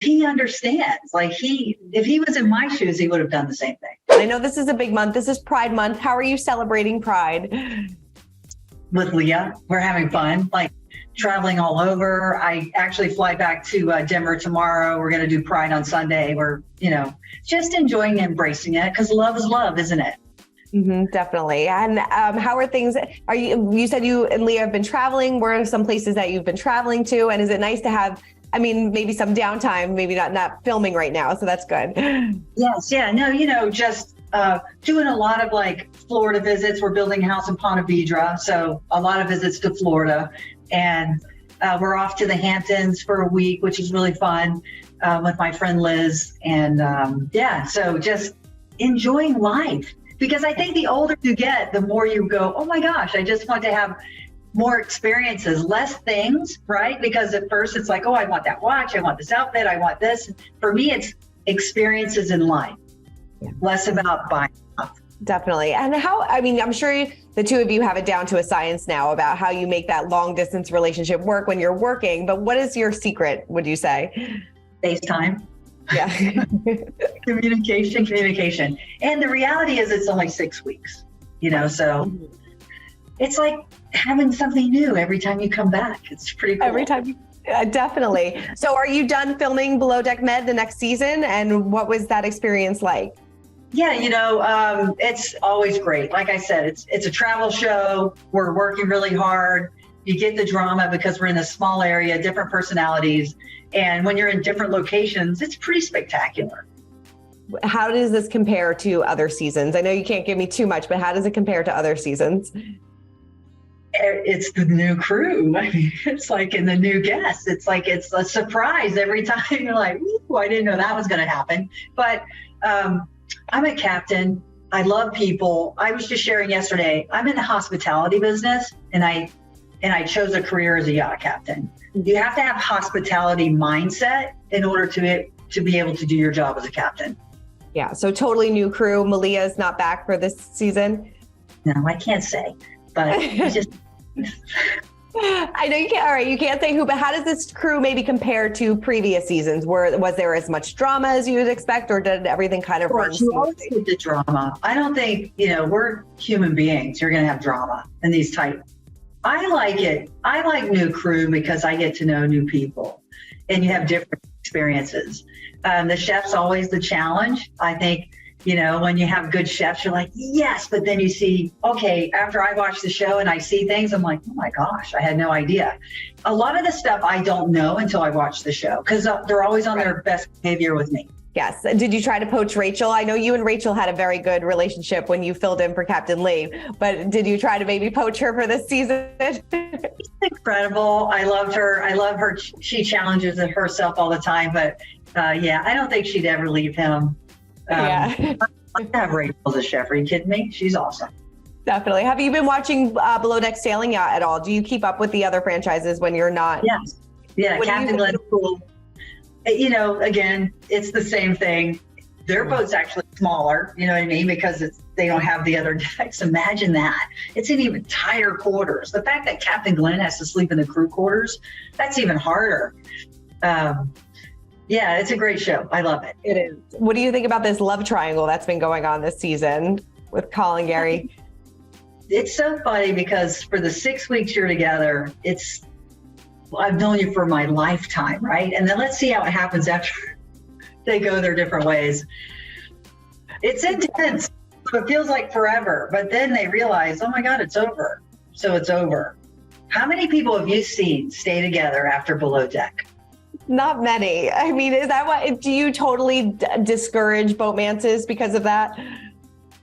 he understands. Like if he was in my shoes, he would have done the same thing. I know this is a big month. This is Pride Month. How are you celebrating Pride? With Leah, we're having fun, like traveling all over. I actually fly back to Denver tomorrow. We're going to do Pride on Sunday. We're, just enjoying and embracing it because love is love, isn't it? Mm-hmm, definitely. And how are things? You said you and Leah have been traveling. Where are some places that you've been traveling to? And is it nice to have, maybe some downtime, maybe not filming right now. So that's good. Yes. Yeah. No, just doing a lot of like Florida visits. We're building a house in Ponte Vedra. So a lot of visits to Florida. And we're off to the Hamptons for a week, which is really fun with my friend Liz. And so just enjoying life. Because I think the older you get, the more you go, oh my gosh, I just want to have more experiences, less things, right? Because at first it's like, oh, I want that watch, I want this outfit, I want this. For me, it's experiences in life, less about buying stuff. Definitely. And I'm sure the two of you have it down to a science now about how you make that long distance relationship work when you're working. But what is your secret, would you say? FaceTime. Yeah. Communication. And the reality is it's only 6 weeks, so it's like having something new every time you come back. It's pretty cool. Every time definitely. So are you done filming Below Deck Med the next season? And what was that experience like? Yeah, it's always great. Like I said, it's a travel show. We're working really hard. You get the drama because we're in a small area, different personalities. And when you're in different locations, it's pretty spectacular. How does this compare to other seasons? I know you can't give me too much, but how does it compare to other seasons? It's the new crew. It's like in the new guests. It's like it's a surprise every time. You're like, ooh, I didn't know that was going to happen. But I'm a captain. I love people. I was just sharing yesterday, I'm in the hospitality business, and I chose a career as a yacht captain. You have to have hospitality mindset in order to be able to do your job as a captain. Yeah, so totally new crew. Malia is not back for this season. No, I can't say, but it's just. I know you can't. All right, you can't say who, but how does this crew maybe compare to previous seasons? Was there as much drama as you would expect, or did everything kind of run smoothly? You always get the drama. I don't think we're human beings. You're going to have drama in these type. I like it. I like new crew because I get to know new people and you have different experiences. The chef's always the challenge. I think, when you have good chefs, you're like, yes, but then you see, okay, after I watch the show and I see things, I'm like, oh my gosh, I had no idea. A lot of the stuff I don't know until I watch the show because they're always on their best behavior with me. Yes. Did you try to poach Rachel? I know you and Rachel had a very good relationship when you filled in for Captain Lee, but did you try to maybe poach her for this season? She's incredible. I love her. She challenges herself all the time, but I don't think she'd ever leave him. I have Rachel as a chef. Are you kidding me? She's awesome. Definitely. Have you been watching Below Deck Sailing Yacht at all? Do you keep up with the other franchises when you're not? Yes. Yeah. What Captain Glenn is cool. Again, it's the same thing. Their boat's actually smaller, you know what I mean? Because they don't have the other decks. Imagine that. It's in even tighter quarters. The fact that Captain Glenn has to sleep in the crew quarters, that's even harder. It's a great show. I love it. It is. What do you think about this love triangle that's been going on this season with Colin, Gary? It's so funny because for the 6 weeks you're together, I've known you for my lifetime, right? And then let's see how it happens after they go their different ways. It's intense. It feels like forever, but then they realize, oh my God, it's over. So it's over. How many people have you seen stay together after Below Deck? Not many. Is that what, do you totally discourage boatmances because of that?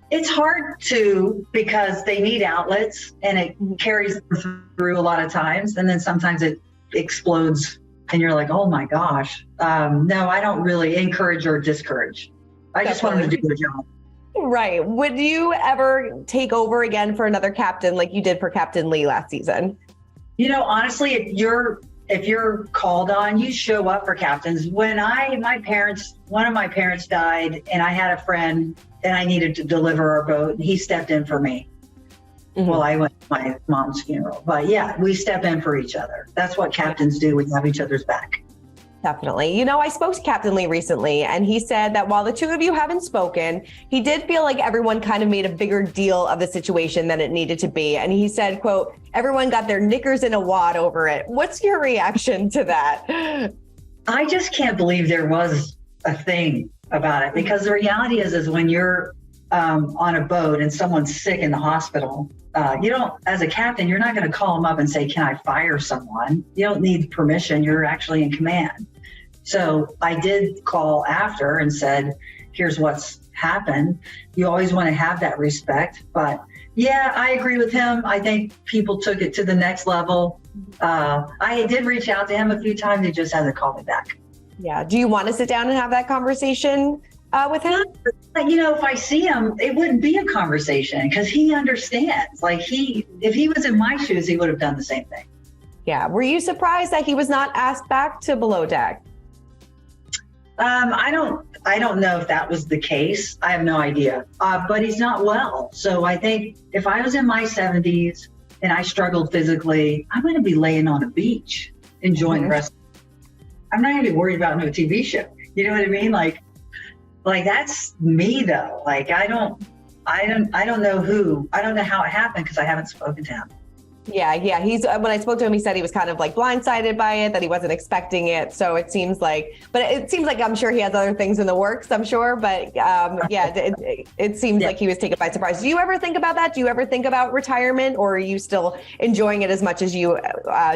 It's hard to, because they need outlets and it carries them through a lot of times. And then sometimes it explodes and you're like, oh my gosh. No, I don't really encourage or discourage. I just want them to do their job. Right. Would you ever take over again for another captain like you did for Captain Lee last season? Honestly, if you're called on, you show up for captains. When one of my parents died and I had a friend and I needed to deliver our boat and he stepped in for me. Mm-hmm. Well, I went to my mom's funeral, but yeah, we step in for each other. That's what captains do. We have each other's back. Definitely. You know, I spoke to Captain Lee recently, and he said that while the two of you haven't spoken, he did feel like everyone kind of made a bigger deal of the situation than it needed to be. And he said, quote, everyone got their knickers in a wad over it. What's your reaction to that? I just can't believe there was a thing about it, because the reality is when you're on a boat and someone's sick in the hospital, you don't, as a captain, you're not going to call them up and say, can I fire someone? You don't need permission. You're actually in command. So I did call after and said, here's what's happened. You always want to have that respect. But yeah, I agree with him. I think people took it to the next level. I did reach out to him a few times. He just hasn't called me back. Yeah. Do you want to sit down and have that conversation with him? You know, if I see him, it wouldn't be a conversation because he understands. Like if he was in my shoes, he would have done the same thing. Yeah. Were you surprised that he was not asked back to below deck? I don't know if that was the case. I have no idea. But he's not well. So I think if I was in my 70s and I struggled physically, I'm going to be laying on a beach enjoying the rest. I'm not going to be worried about no TV show. You know what I mean? Like that's me though. Like I don't know how it happened because I haven't spoken to him. Yeah. When I spoke to him, he said he was kind of like blindsided by it, that he wasn't expecting it. So it seems like I'm sure he has other things in the works, I'm sure. But it seems like he was taken by surprise. Do you ever think about that? Do you ever think about retirement, or are you still enjoying it as much as you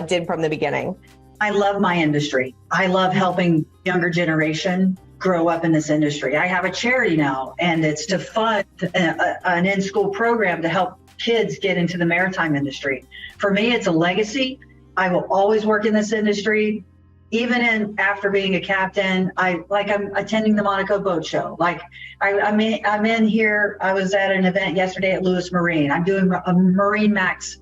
did from the beginning? I love my industry. I love helping younger generation grow up in this industry. I have a charity now, and it's to fund an in-school program to help kids get into the maritime industry. For me, it's a legacy. I will always work in this industry. Even after being a captain, I'm attending the Monaco Boat Show. Like I'm in here. I was at an event yesterday at Lewis Marine. I'm doing a Marine Max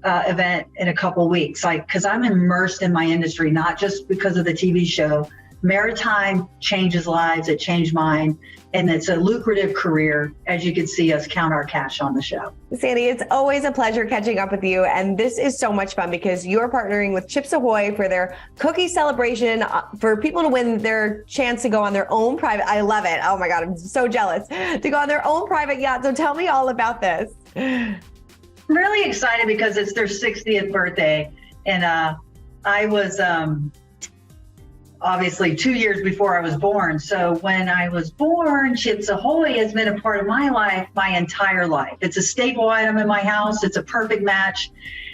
event in a couple weeks. Because I'm immersed in my industry, not just because of the TV show. Maritime changes lives. It changed mine. And it's a lucrative career, as you can see us count our cash on the show. Sandy, it's always a pleasure catching up with you. And this is so much fun because you're partnering with Chips Ahoy for their cookie celebration for people to win their chance to go on their own private. I love it. Oh my God, I'm so jealous to go on their own private yacht. So tell me all about this. I'm really excited because it's their 60th birthday. And I was obviously 2 years before I was born. So when I was born, Chips Ahoy has been a part of my life my entire life. It's a staple item in my house. It's a perfect match.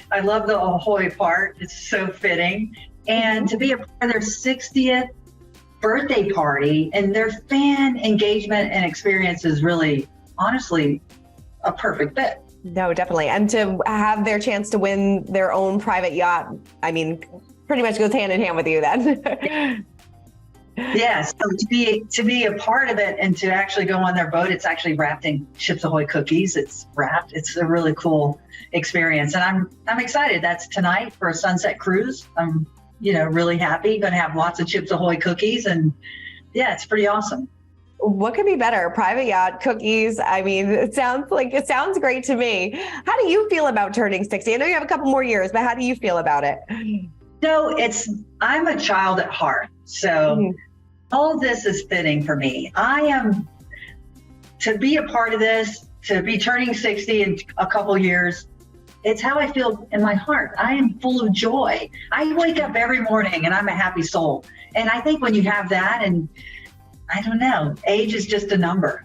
I love the Ahoy part. It's so fitting. And to be a part of their 60th birthday party and their fan engagement and experience is really, honestly, a perfect fit. No, definitely. And to have their chance to win their own private yacht, I mean, pretty much goes hand in hand with you then. Yes, so to be a part of it and to actually go on their boat, it's actually wrapped in Chips Ahoy cookies. It's wrapped. It's a really cool experience, and I'm excited. That's tonight for a sunset cruise. I'm really happy. Going to have lots of Chips Ahoy cookies, and yeah, it's pretty awesome. What could be better? Private yacht, cookies. I mean, it sounds great to me. How do you feel about turning 60? I know you have a couple more years, but how do you feel about it? No, I'm a child at heart. So all this is fitting for me. To be a part of this, to be turning 60 in a couple years, it's how I feel in my heart. I am full of joy. I wake up every morning and I'm a happy soul. And I think when you have that, and I don't know, age is just a number.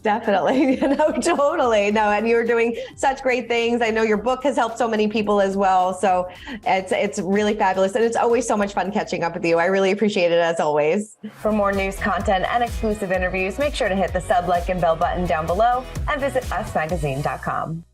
Definitely. No, totally. No, and you're doing such great things. I know your book has helped so many people as well. So it's really fabulous. And it's always so much fun catching up with you. I really appreciate it as always. For more news, content, and exclusive interviews, make sure to hit the sub, like, and bell button down below and visit usmagazine.com.